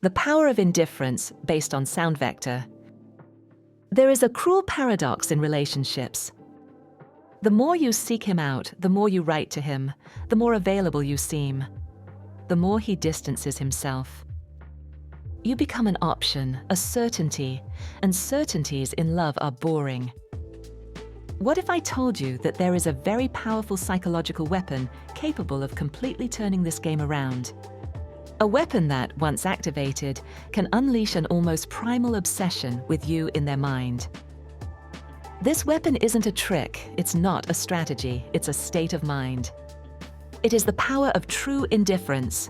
The power of indifference based on sound vector. There is a cruel paradox in relationships. The more you seek him out, the more you write to him, the more available you seem, the more he distances himself. You become an option, a certainty, and certainties in love are boring. What if I told you that there is a very powerful psychological weapon capable of completely turning this game around? A weapon that, once activated, can unleash an almost primal obsession with you in their mind. This weapon isn't a trick, it's not a strategy, it's a state of mind. It is the power of true indifference.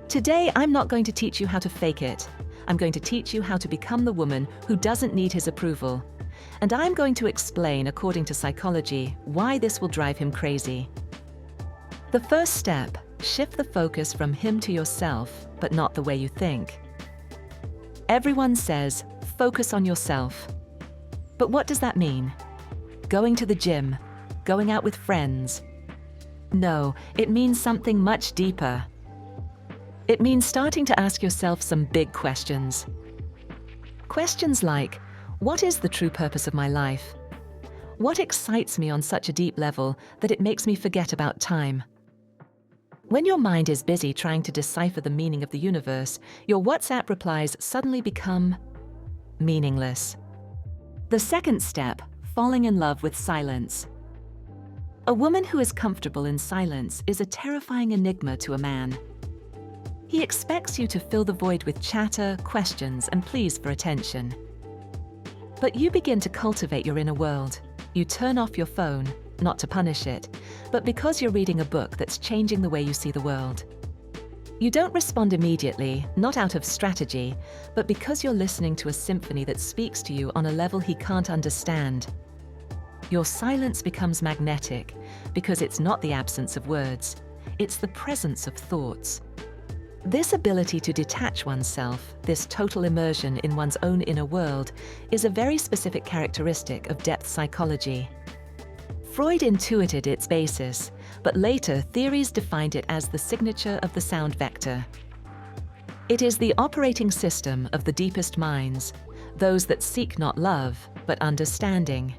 Today, I'm not going to teach you how to fake it. I'm going to teach you how to become the woman who doesn't need his approval. And I'm going to explain, according to psychology, why this will drive him crazy. The first step: shift the focus from him to yourself, but not the way you think. Everyone says, focus on yourself. But what does that mean? Going to the gym? Going out with friends? No, it means something much deeper. It means starting to ask yourself some big questions. Questions like, what is the true purpose of my life? What excites me on such a deep level that it makes me forget about time? When your mind is busy trying to decipher the meaning of the universe, your WhatsApp replies suddenly become meaningless. The second step: falling in love with silence. A woman who is comfortable in silence is a terrifying enigma to a man. He expects you to fill the void with chatter, questions, and pleas for attention. But you begin to cultivate your inner world. You turn off your phone, not to punish it, but because you're reading a book that's changing the way you see the world. You don't respond immediately, not out of strategy, but because you're listening to a symphony that speaks to you on a level he can't understand. Your silence becomes magnetic because it's not the absence of words, it's the presence of thoughts. This ability to detach oneself, this total immersion in one's own inner world, is a very specific characteristic of depth psychology. Freud intuited its basis, but later theories defined it as the signature of the sound vector. It is the operating system of the deepest minds, those that seek not love, but understanding.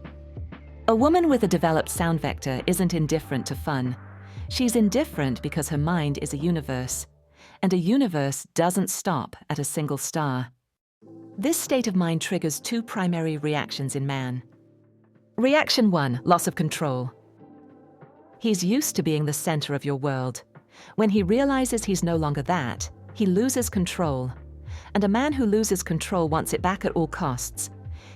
A woman with a developed sound vector isn't indifferent to fun. She's indifferent because her mind is a universe, and a universe doesn't stop at a single star. This state of mind triggers two primary reactions in man. Reaction 1, loss of control. He's used to being the center of your world. When he realizes he's no longer that, he loses control. And a man who loses control wants it back at all costs.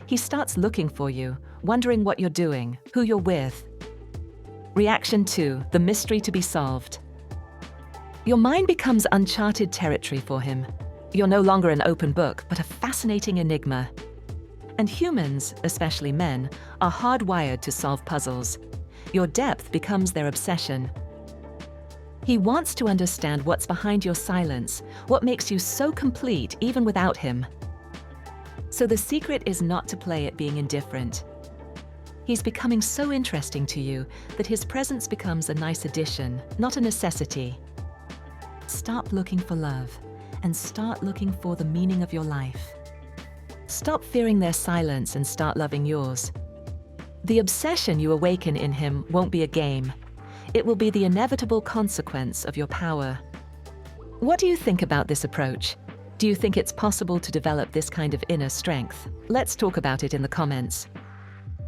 He starts looking for you, wondering what you're doing, who you're with. Reaction 2, the mystery to be solved. Your mind becomes uncharted territory for him. You're no longer an open book, but a fascinating enigma. And humans, especially men, are hardwired to solve puzzles. Your depth becomes their obsession. He wants to understand what's behind your silence, what makes you so complete even without him. So the secret is not to play at being indifferent. He's becoming so interesting to you that his presence becomes a nice addition, not a necessity. Stop looking for love and start looking for the meaning of your life. Stop fearing their silence and start loving yours. The obsession you awaken in him won't be a game. It will be the inevitable consequence of your power. What do you think about this approach? Do you think it's possible to develop this kind of inner strength? Let's talk about it in the comments.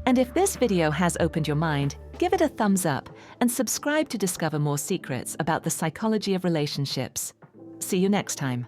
And if this video has opened your mind, give it a thumbs up and subscribe to discover more secrets about the psychology of relationships. See you next time.